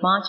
5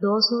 200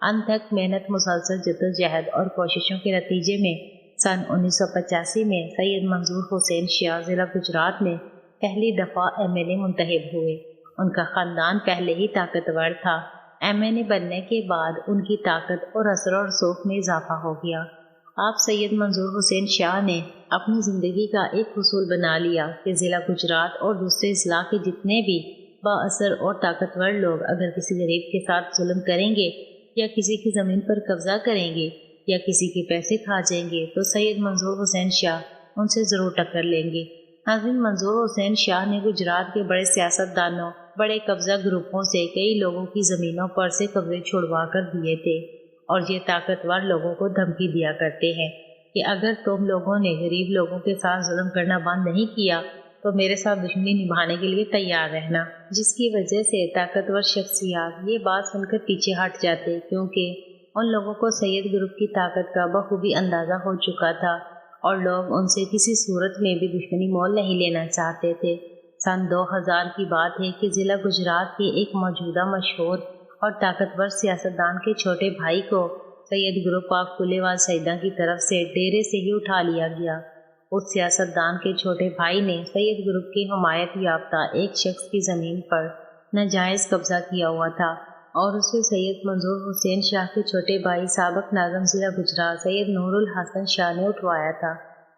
انتھک محنت، مسلسل جدوجہد اور کوششوں کے نتیجے میں سن 1985 میں سید منظور حسین شاہ ضلع گجرات میں پہلی دفعہ MLA منتخب ہوئے۔ ان کا خاندان پہلے ہی طاقتور تھا۔ MLA بننے کے بعد ان کی طاقت اور اثر و رسوخ میں اضافہ ہو گیا۔ آپ سید منظور حسین شاہ نے اپنی زندگی کا ایک اصول بنا لیا کہ ضلع گجرات اور دوسرے اضلاع کے جتنے بھی با اثر اور طاقتور لوگ اگر کسی غریب کے ساتھ ظلم کریں گے یا کسی کی زمین پر قبضہ کریں گے یا کسی کے پیسے کھا جائیں گے تو سید منظور حسین شاہ ان سے ضرور ٹکر لیں گے۔ ناظرین، منظور حسین شاہ نے گجرات کے بڑے سیاستدانوں، بڑے قبضہ گروپوں سے کئی لوگوں کی زمینوں پر سے قبضے چھڑوا کر دیے تھے، اور یہ طاقتور لوگوں کو دھمکی دیا کرتے ہیں کہ اگر تم لوگوں نے غریب لوگوں کے ساتھ ظلم کرنا بند نہیں کیا تو میرے ساتھ دشمنی نبھانے کے لیے تیار رہنا، جس کی وجہ سے طاقتور شخصیات یہ بات سن کر پیچھے ہٹ جاتے، کیونکہ ان لوگوں کو سید گروپ کی طاقت کا بخوبی اندازہ ہو چکا تھا اور لوگ ان سے کسی صورت میں بھی دشمنی مول نہیں لینا چاہتے تھے۔ سن 2000 کی بات ہے کہ ضلع گجرات کے ایک موجودہ مشہور اور طاقتور سیاستدان کے چھوٹے بھائی کو سید گروپ آف کلیوال سیدہ کی طرف سے ڈیرے سے ہی اٹھا لیا گیا۔ اس سیاستدان کے چھوٹے بھائی نے سید گروپ کی حمایت یافتہ ایک شخص کی زمین پر ناجائز قبضہ کیا ہوا تھا اور اسے سید منظور حسین شاہ کے چھوٹے بھائی سابق ناظم ضلع گجرات سید نور الحسن شاہ نے اٹھوایا تھا۔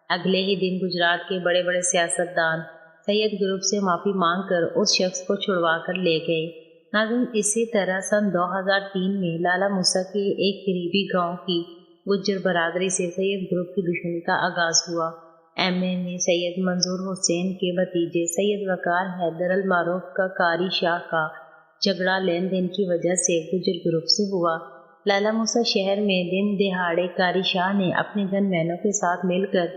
اگلے ہی دن گجرات کے بڑے بڑے سیاستدان سید گروپ سے معافی مانگ کر اس شخص کو چھڑوا کر لے گئے۔ ناظرین، اسی طرح سن 2003 میں لالا موسیٰ کے ایک قریبی گاؤں کی گجر برادری سے سید گروپ کی دشمنی کا آغاز ہوا۔ MA نے سید منظور حسین کے بھتیجے سید وقار حیدر المعروف کا قاری شاہ کا جھگڑا لین دین کی وجہ سے گجر گروپ سے ہوا۔ لالا موسیٰ شہر میں دن دہاڑے قاری شاہ نے اپنے گن مینوں کے ساتھ مل کر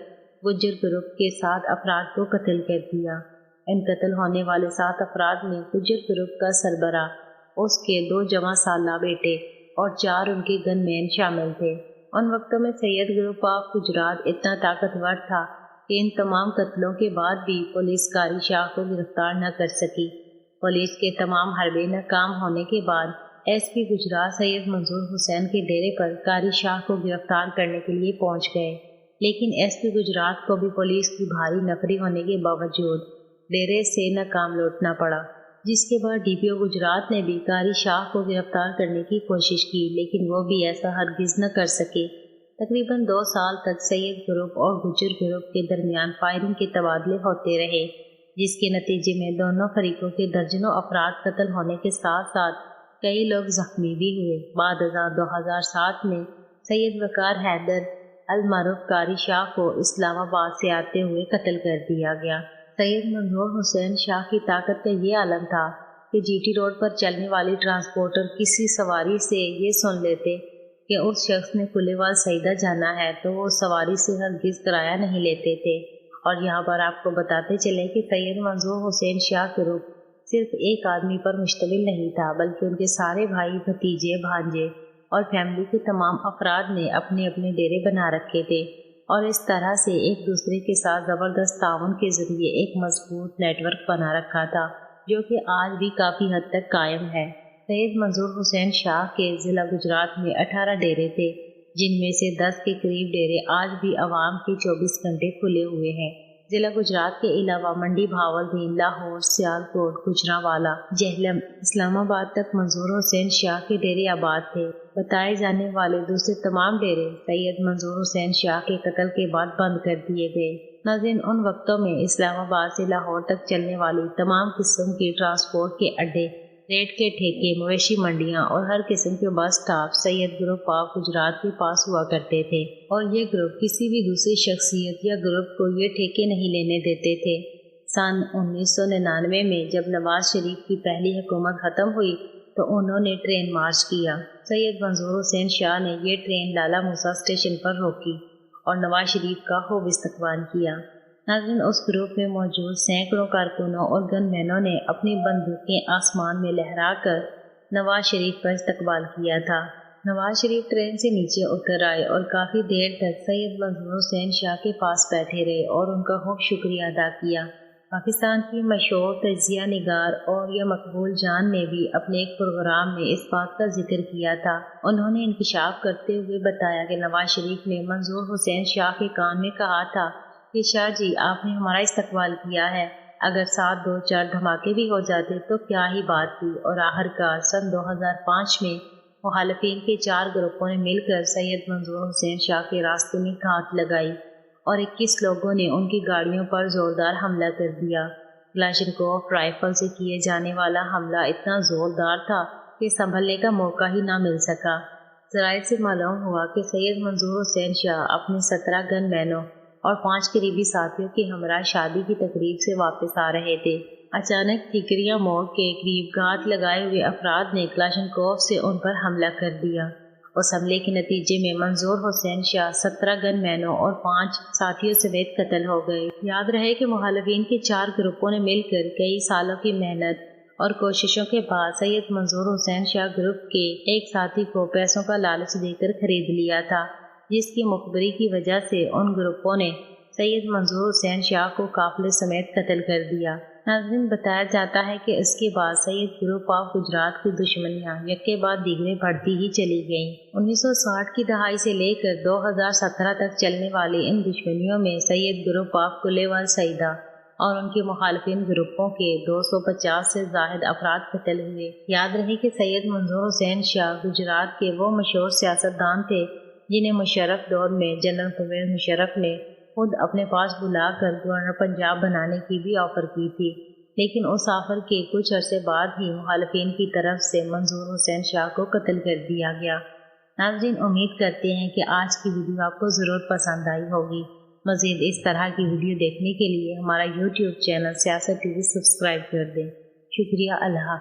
گجر گروپ کے 7 افراد کو قتل کر دیا۔ ان قتل ہونے والے 7 افراد میں گجر گروپ کا سربراہ، اس کے 2 جوان سالہ بیٹے اور 4 ان کے گن مین شامل تھے۔ ان وقتوں میں سید گروپ آف گجرات اتنا طاقتور تھا کہ ان تمام قتلوں کے بعد بھی پولیس قاری شاہ کو گرفتار نہ کر سکی۔ پولیس کے تمام حربے ناکام ہونے کے بعد SP گجرات سید منظور حسین کے ڈیرے پر قاری شاہ کو گرفتار کرنے کے لیے پہنچ گئے، لیکن SP گجرات کو بھی پولیس کی بھاری نفری ہونے کے باوجود ڈیرے سے ناکام لوٹنا پڑا، جس کے بعد DPO گجرات نے بھی قاری شاہ کو گرفتار کرنے کی کوشش کی، لیکن وہ بھی ایسا ہرگز نہ کر سکے۔ تقریباً 2 سال تک سید گروپ اور گجر گروپ کے درمیان فائرنگ کے تبادلے ہوتے رہے، جس کے نتیجے میں دونوں فریقوں کے درجنوں افراد قتل ہونے کے ساتھ ساتھ کئی لوگ زخمی بھی ہوئے۔ بعد ازاں 2007 میں سید وقار حیدر المعروف قاری شاہ کو اسلام آباد سے آتے ہوئے قتل کر دیا گیا۔ سید منظور حسین شاہ کی طاقت کا یہ عالم تھا کہ GT روڈ پر چلنے والی ٹرانسپورٹر کسی سواری سے یہ سن لیتے کہ اس شخص نے کلیوال سیدہ جانا ہے تو وہ سواری سے ہرگز کرایہ نہیں لیتے تھے۔ اور یہاں پر آپ کو بتاتے چلیں کہ سید منظور حسین شاہ گروپ صرف ایک آدمی پر مشتمل نہیں تھا، بلکہ ان کے سارے بھائی، بھتیجے، بھانجے اور فیملی کے تمام افراد نے اپنے اپنے ڈیرے بنا رکھے تھے اور اس طرح سے ایک دوسرے کے ساتھ زبردست تعاون کے ذریعے ایک مضبوط نیٹ ورک بنا رکھا تھا، جو کہ آج بھی کافی حد تک قائم ہے۔ سید منظور حسین شاہ کے ضلع گجرات میں 18 ڈیرے تھے، جن میں سے 10 کے قریب ڈیرے آج بھی عوام کے 24 گھنٹے کھلے ہوئے ہیں۔ ضلع گجرات کے علاوہ منڈی، بھاولدین، لاہور، سیالکوٹ، گوجرانوالہ، جہلم، اسلام آباد تک منظور حسین شاہ کے ڈیرے آباد تھے۔ بتائے جانے والے دوسرے تمام ڈیرے سید منظور حسین شاہ کے قتل کے بعد بند کر دیے گئے۔ ناظرین، ان وقتوں میں اسلام آباد سے لاہور تک چلنے والی تمام قسم کی ٹرانسپورٹ کے اڈے، ریٹ کے ٹھیکے، مویشی منڈیاں اور ہر قسم کے bus stop Syed group of Gujarat کے پاس ہوا کرتے تھے، اور یہ گروپ کسی بھی دوسری شخصیت یا گروپ کو یہ ٹھیکے نہیں لینے دیتے تھے۔ سن 1999 میں جب نواز شریف کی پہلی حکومت ختم ہوئی تو انہوں نے ٹرین مارچ کیا۔ سید منظور حسین شاہ نے یہ ٹرین لالا موسیٰ اسٹیشن پر روکی اور نواز شریف کا خوب استقبال کیا۔ ناظرین، اس گروپ میں موجود سینکڑوں کارکنوں اور گن مینوں نے اپنی بندوقیں آسمان میں لہرا کر نواز شریف کا استقبال کیا تھا۔ نواز شریف ٹرین سے نیچے اتر آئے اور کافی دیر تک سید منظور حسین شاہ کے پاس بیٹھے رہے اور ان کا خوب شکریہ ادا کیا۔ پاکستان کی مشہور تجزیہ نگار اور یا مقبول جان نے بھی اپنے ایک پروگرام میں اس بات کا ذکر کیا تھا۔ انہوں نے انکشاف کرتے ہوئے بتایا کہ نواز شریف نے منظور حسین شاہ کے کان میں کہا تھا کہ شاہ جی آپ نے ہمارا استقبال کیا ہے، اگر ساتھ 2-4 دھماکے بھی ہو جاتے تو کیا ہی بات تھی۔ اور آخرکار سن 2005 میں مخالفین کے 4 گروپوں نے مل کر سید منظور حسین شاہ کے راستے میں گھات لگائی اور 21 لوگوں نے ان کی گاڑیوں پر زوردار حملہ کر دیا۔ کلاشنکوف رائفل سے کیے جانے والا حملہ اتنا زوردار تھا کہ سنبھلنے کا موقع ہی نہ مل سکا۔ ذرائع سے معلوم ہوا کہ سید منظور حسین شاہ اپنے 17 گن مینوں اور 5 قریبی ساتھیوں کے ہمراہ شادی کی تقریب سے واپس آ رہے تھے۔ اچانک ٹھیکریاں موڑ کے قریب گھات لگائے ہوئے افراد نے کلاشنکوف سے ان پر حملہ کر دیا۔ اس حملے کے نتیجے میں منظور حسین شاہ 17 گن مینوں اور 5 ساتھیوں سمیت قتل ہو گئے۔ یاد رہے کہ مخالفین کے 4 گروپوں نے مل کر کئی سالوں کی محنت اور کوششوں کے بعد سید منظور حسین شاہ گروپ کے ایک ساتھی کو پیسوں کا لالچ دے کر خرید لیا تھا، جس کی مخبری کی وجہ سے ان گروپوں نے سید منظور حسین شاہ کو قافلے سمیت قتل کر دیا۔ ناظرین، بتایا جاتا ہے کہ اس کے بعد سید گروپ آف گجرات کی دشمنیاں یکے بعد دیگرے بڑھتی ہی چلی گئیں۔ 1960 کی دہائی سے لے کر 2017 تک چلنے والی ان دشمنیوں میں سید گروپ آف کلیوال سعیدہ اور ان کے مخالفین گروپوں کے 250 سے زائد افراد قتل ہوئے۔ یاد رہے کہ سید منظور حسین شاہ گجرات کے وہ مشہور سیاستدان تھے جنہیں مشرف دور میں جنرل پرویز مشرف نے خود اپنے پاس بلا کر گورنر پنجاب بنانے کی بھی آفر کی تھی، لیکن اس آفر کے کچھ عرصے بعد ہی مخالفین کی طرف سے منظور حسین شاہ کو قتل کر دیا گیا۔ ناظرین، امید کرتے ہیں کہ آج کی ویڈیو آپ کو ضرور پسند آئی ہوگی۔ مزید اس طرح کی ویڈیو دیکھنے کے لیے ہمارا YouTube چینل سیاست ٹی وی سبسکرائب کر دیں۔ شکریہ، اللہ حافظ۔